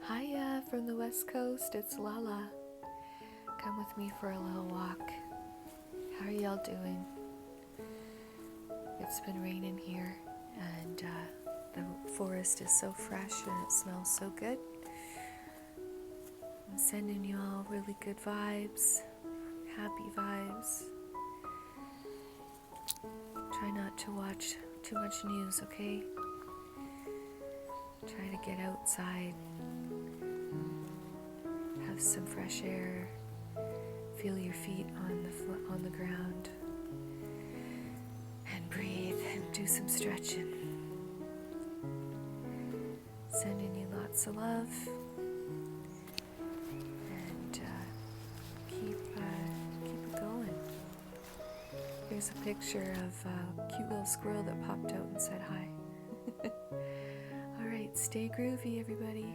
Hiya from the West Coast, it's Lala. Come with me for a little walk. How are y'all doing? It's been raining here and the forest is so fresh and it smells so good. I'm sending you all really good vibes, happy vibes. Try not to watch too much news, okay? Try to get outside, have some fresh air, feel your feet on the ground, and breathe and do some stretching. Sending you lots of love, and keep it going. Here's a picture of a cute little squirrel that popped out and said hi. All right, stay groovy, everybody.